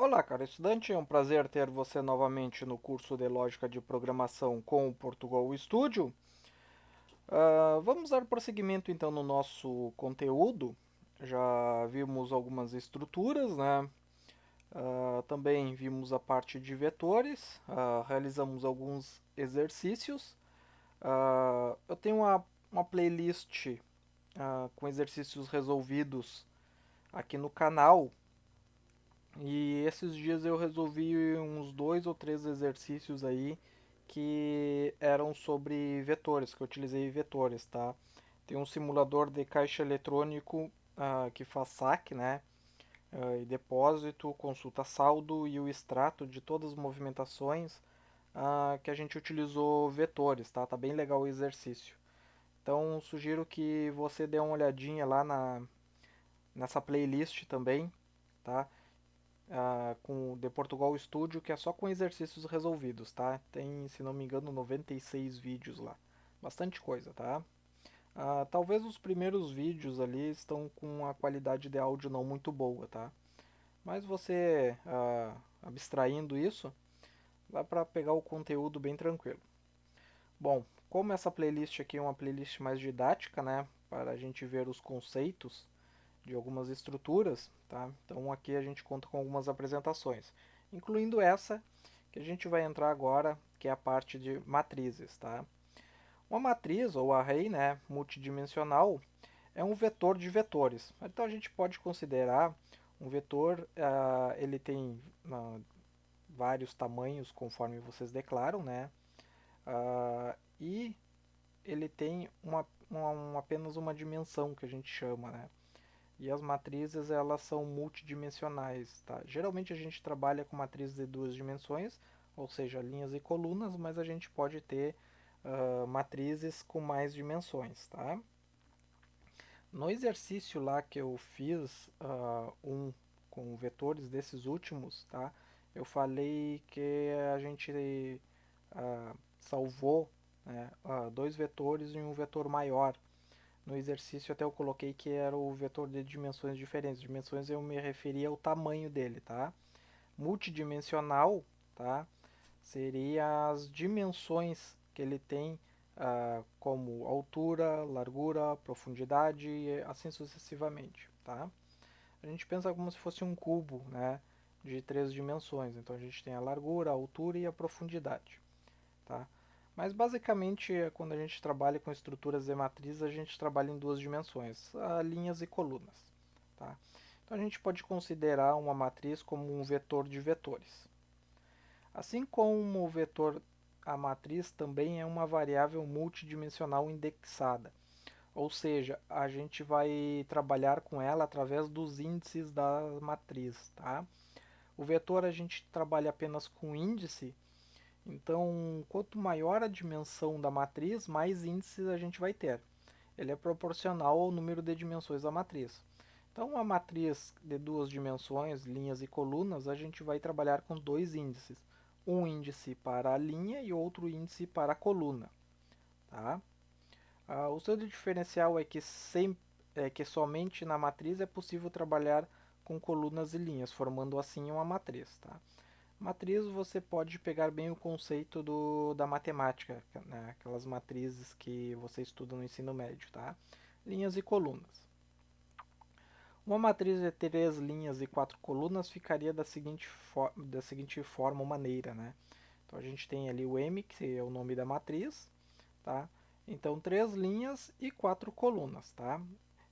Olá, cara estudante, é um prazer ter você novamente no curso de Lógica de Programação com o Portugal Studio. Vamos dar prosseguimento então no nosso conteúdo. Já vimos algumas estruturas, né? Também vimos a parte de vetores, realizamos alguns exercícios. Eu tenho uma playlist com exercícios resolvidos aqui no canal. E esses dias eu resolvi uns dois ou três exercícios aí que eram sobre vetores, que eu utilizei vetores, tá? Tem um simulador de caixa eletrônico que faz saque, né? E depósito, consulta saldo e o extrato de todas as movimentações que a gente utilizou vetores, tá? Tá bem legal o exercício. Então sugiro que você dê uma olhadinha lá nessa playlist também, tá? Com o The Portugal Studio, que é só com exercícios resolvidos, tá? Tem, se não me engano, 96 vídeos lá. Bastante coisa, tá? Talvez os primeiros vídeos ali estão com a qualidade de áudio não muito boa, tá? Mas você, abstraindo isso, dá para pegar o conteúdo bem tranquilo. Bom, como essa playlist aqui é uma playlist mais didática, né? Para a gente ver os conceitos de algumas estruturas, tá? Então aqui a gente conta com algumas apresentações, incluindo essa que a gente vai entrar agora, que é a parte de matrizes, tá? Uma matriz ou array, né, multidimensional, é um vetor de vetores. Então a gente pode considerar um vetor, ele tem vários tamanhos conforme vocês declaram, né? E ele tem apenas uma dimensão que a gente chama, né? E as matrizes elas são multidimensionais, tá? Geralmente a gente trabalha com matrizes de duas dimensões, ou seja, linhas e colunas, mas a gente pode ter matrizes com mais dimensões, tá? No exercício lá que eu fiz com vetores desses últimos, tá? Eu falei que a gente salvou, né, dois vetores e um vetor maior. No exercício até eu coloquei que era o vetor de dimensões diferentes. Dimensões eu me referia ao tamanho dele, tá? Multidimensional, tá? Seria as dimensões que ele tem, como altura, largura, profundidade e assim sucessivamente, tá? A gente pensa como se fosse um cubo, né? De três dimensões. Então a gente tem a largura, a altura e a profundidade, tá? Mas basicamente, quando a gente trabalha com estruturas de matriz, a gente trabalha em duas dimensões, linhas e colunas, tá? Então a gente pode considerar uma matriz como um vetor de vetores. Assim como o vetor, a matriz também é uma variável multidimensional indexada, ou seja, a gente vai trabalhar com ela através dos índices da matriz, tá? O vetor a gente trabalha apenas com índice. Então, quanto maior a dimensão da matriz, mais índices a gente vai ter. Ele é proporcional ao número de dimensões da matriz. Então, uma matriz de duas dimensões, linhas e colunas, a gente vai trabalhar com dois índices. Um índice para a linha e outro índice para a coluna. Tá? O seu diferencial é que somente na matriz é possível trabalhar com colunas e linhas, formando assim uma matriz. Tá? Matriz você pode pegar bem o conceito da matemática, né? Aquelas matrizes que você estuda no ensino médio, tá? Linhas e colunas. Uma matriz de três linhas e quatro colunas ficaria da seguinte forma ou maneira, né? Então a gente tem ali o M, que é o nome da matriz, tá? Então três linhas e quatro colunas, tá?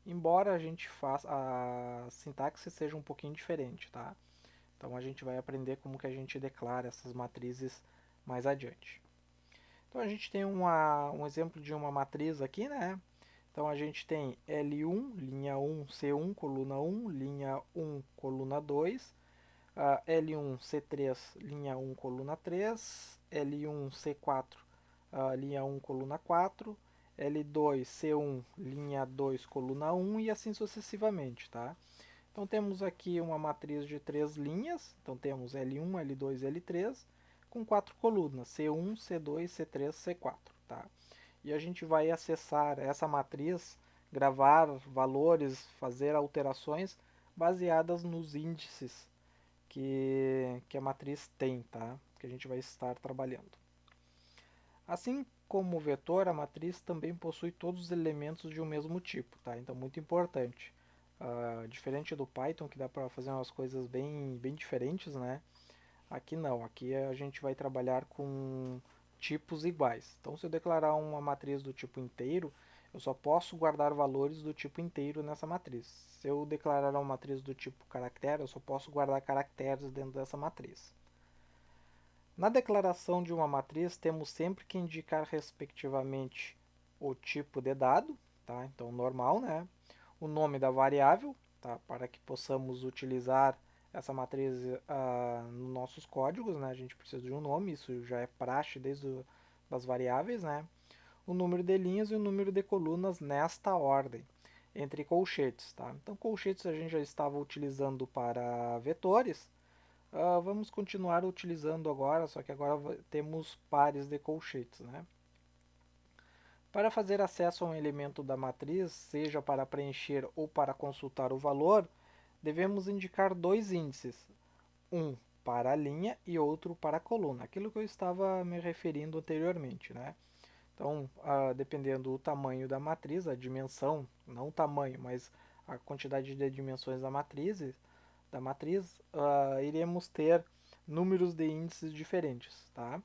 Embora a gente faça a sintaxe seja um pouquinho diferente, tá? Então a gente vai aprender como que a gente declara essas matrizes mais adiante. Então a gente tem um exemplo de uma matriz aqui, né? Então a gente tem L1, linha 1, C1, coluna 1, linha 1, coluna 2, L1, C3, linha 1, coluna 3, L1, C4, linha 1, coluna 4, L2, C1, linha 2, coluna 1 e assim sucessivamente, tá? Então temos aqui uma matriz de três linhas, então temos L1, L2 e L3, com quatro colunas, C1, C2, C3, C4. Tá? E a gente vai acessar essa matriz, gravar valores, fazer alterações baseadas nos índices que a matriz tem, tá? Que a gente vai estar trabalhando. Assim como o vetor, a matriz também possui todos os elementos de um mesmo tipo, tá? Então, muito importante. Diferente do Python, que dá para fazer umas coisas bem diferentes, né? Aqui não, aqui a gente vai trabalhar com tipos iguais. Então, se eu declarar uma matriz do tipo inteiro, eu só posso guardar valores do tipo inteiro nessa matriz. Se eu declarar uma matriz do tipo caractere, eu só posso guardar caracteres dentro dessa matriz. Na declaração de uma matriz, temos sempre que indicar respectivamente o tipo de dado, tá? Então, normal, né? O nome da variável, tá? Para que possamos utilizar essa matriz nos nossos códigos, né? A gente precisa de um nome, isso já é praxe desde das variáveis, né? O número de linhas e o número de colunas nesta ordem, entre colchetes, tá? Então, colchetes a gente já estava utilizando para vetores, vamos continuar utilizando agora, só que agora temos pares de colchetes, né? Para fazer acesso a um elemento da matriz, seja para preencher ou para consultar o valor, devemos indicar dois índices, um para a linha e outro para a coluna, aquilo que eu estava me referindo anteriormente, né? Então, dependendo do tamanho da matriz, a dimensão, não o tamanho, mas a quantidade de dimensões da matriz, iremos ter números de índices diferentes, tá?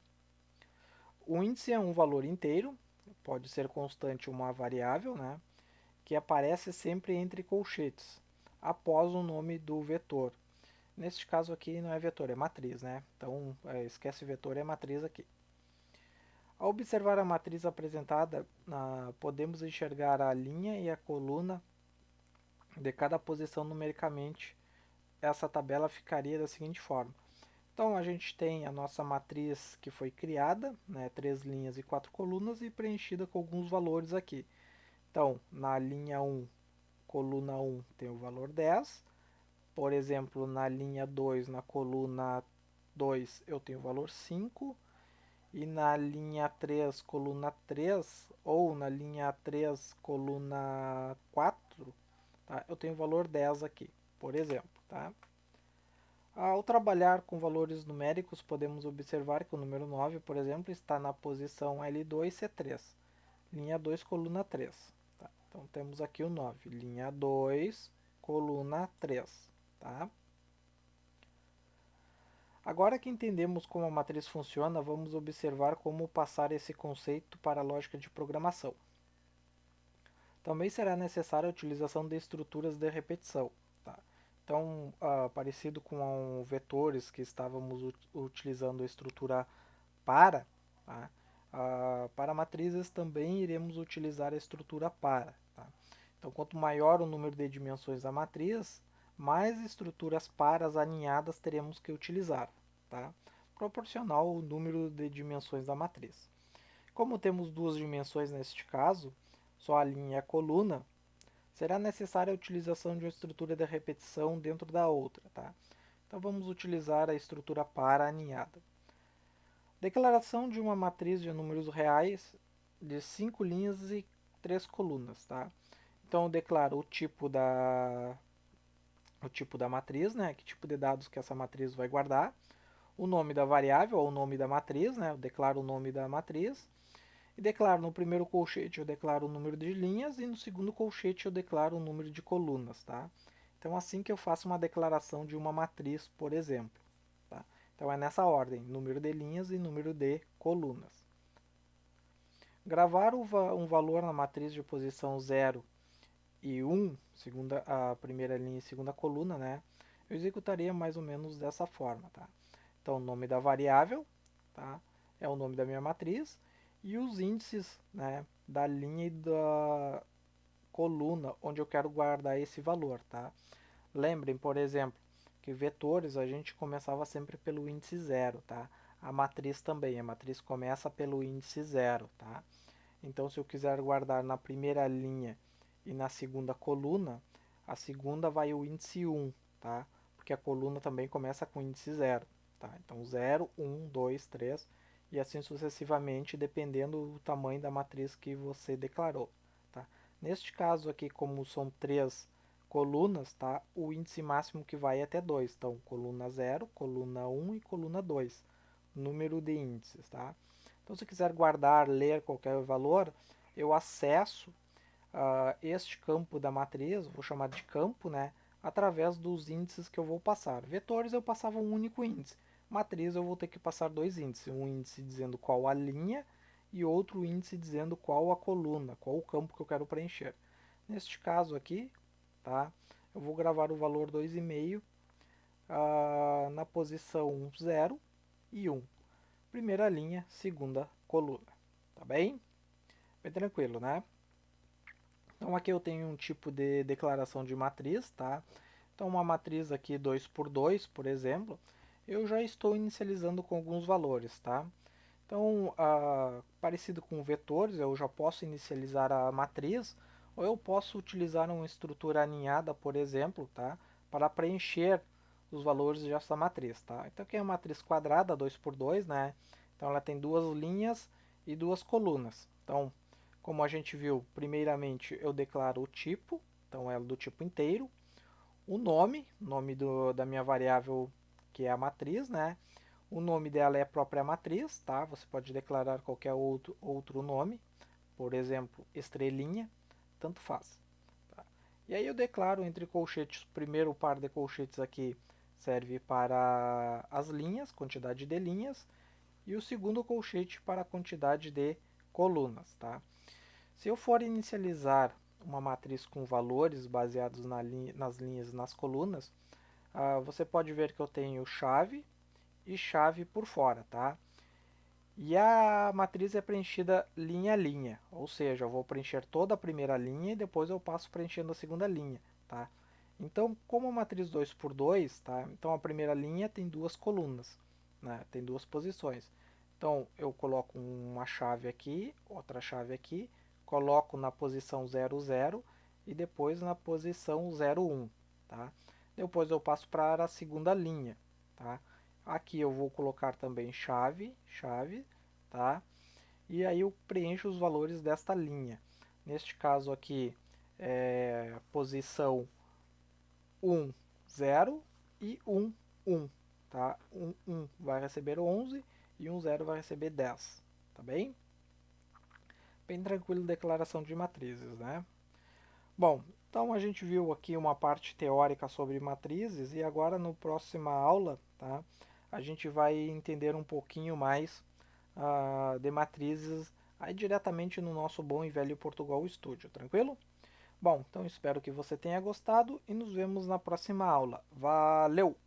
O índice é um valor inteiro, pode ser constante ou uma variável, né? Que aparece sempre entre colchetes, após o nome do vetor. Neste caso aqui não é vetor, é matriz, né? Então, esquece vetor, é matriz aqui. Ao observar a matriz apresentada, podemos enxergar a linha e a coluna de cada posição numericamente. Essa tabela ficaria da seguinte forma. Então, a gente tem a nossa matriz que foi criada, né, 3 linhas e 4 colunas, e preenchida com alguns valores aqui. Então, na linha 1, coluna 1 tem o valor 10. Por exemplo, na linha 2, na coluna 2, eu tenho o valor 5. E na linha 3, coluna 3, ou na linha 3, coluna 4, tá? Eu tenho o valor 10 aqui, por exemplo, tá? Ao trabalhar com valores numéricos, podemos observar que o número 9, por exemplo, está na posição L2C3, linha 2, coluna 3. Tá? Então temos aqui o 9, linha 2, coluna 3. Tá? Agora que entendemos como a matriz funciona, vamos observar como passar esse conceito para a lógica de programação. Também será necessária a utilização de estruturas de repetição. Tá? Então, parecido com vetores que estávamos utilizando a estrutura para, tá? Para matrizes também iremos utilizar a estrutura para. Tá? Então, quanto maior o número de dimensões da matriz, mais estruturas paras alinhadas teremos que utilizar, tá? Proporcional ao número de dimensões da matriz. Como temos duas dimensões neste caso, só a linha e a coluna, será necessária a utilização de uma estrutura de repetição dentro da outra. Tá? Então vamos utilizar a estrutura para aninhada. Declaração de uma matriz de números reais de 5 linhas e 3 colunas. Tá? Então eu declaro o tipo da matriz, né? Que tipo de dados que essa matriz vai guardar, o nome da variável ou o nome da matriz, né? Eu declaro o nome da matriz e declaro no primeiro colchete eu declaro o número de linhas e no segundo colchete eu declaro o número de colunas, tá? Então assim que eu faço uma declaração de uma matriz, por exemplo, tá? Então é nessa ordem, número de linhas e número de colunas. Gravar um valor na matriz de posição 0 e 1, segunda, a primeira linha e segunda coluna, né? Eu executaria mais ou menos dessa forma, tá? Então, o nome da variável, tá? É o nome da minha matriz e os índices, né, da linha e da coluna onde eu quero guardar esse valor, tá? Lembrem, por exemplo, que vetores a gente começava sempre pelo índice 0, tá? A matriz também, a matriz começa pelo índice 0, tá? Então, se eu quiser guardar na primeira linha e na segunda coluna, a segunda vai o índice 1, tá? Porque a coluna também começa com índice 0, tá? Então, 0, 1, 2, 3 e assim sucessivamente, dependendo do tamanho da matriz que você declarou, tá? Neste caso aqui, como são 3 colunas, tá? O índice máximo que vai é até 2. Então, coluna 0, coluna 1 e coluna 2. Número de índices, tá? Então, se quiser guardar, ler qualquer valor, eu acesso este campo da matriz, vou chamar de campo, né? Através dos índices que eu vou passar. Vetores eu passava um único índice. Matriz eu vou ter que passar dois índices. Um índice dizendo qual a linha e outro índice dizendo qual a coluna, qual o campo que eu quero preencher. Neste caso aqui, tá? Eu vou gravar o valor 2,5 na posição 0 e 1. Primeira linha, segunda coluna. Tá bem? Bem tranquilo, né? Então aqui eu tenho um tipo de declaração de matriz, tá? Então uma matriz aqui 2 por 2, por exemplo, eu já estou inicializando com alguns valores, tá? Então, parecido com vetores, eu já posso inicializar a matriz, ou eu posso utilizar uma estrutura aninhada, por exemplo, tá? Para preencher os valores dessa matriz, tá? Então aqui é uma matriz quadrada, 2 por 2, né? Então ela tem duas linhas e duas colunas. Então, como a gente viu, primeiramente eu declaro o tipo, então é do tipo inteiro, o nome da minha variável que é a matriz, né? O nome dela é a própria matriz, tá? Você pode declarar qualquer outro nome, por exemplo, estrelinha, tanto faz. Tá? E aí eu declaro entre colchetes, o primeiro par de colchetes aqui serve para as linhas, quantidade de linhas, e o segundo colchete para a quantidade de colunas, tá? Se eu for inicializar uma matriz com valores baseados nas linhas e nas colunas, você pode ver que eu tenho chave e chave por fora, tá? E a matriz é preenchida linha a linha, ou seja, eu vou preencher toda a primeira linha e depois eu passo preenchendo a segunda linha, tá? Então, como a matriz 2 por 2, tá? Então a primeira linha tem duas colunas, né? Tem duas posições. Então, eu coloco uma chave aqui, outra chave aqui, coloco na posição 0, 0 e depois na posição 0, 1, tá? Depois eu passo para a segunda linha, tá? Aqui eu vou colocar também chave, chave, tá? E aí eu preencho os valores desta linha. Neste caso aqui, posição 1, 0 e 1, 1, tá? 1 vai receber 11 e 1, 0 vai receber 10, tá bem? Bem tranquilo declaração de matrizes, né? Bom, então a gente viu aqui uma parte teórica sobre matrizes e agora no próxima aula, tá? A gente vai entender um pouquinho mais de matrizes aí diretamente no nosso bom e velho Portugal Studio, tranquilo? Bom, então espero que você tenha gostado e nos vemos na próxima aula. Valeu!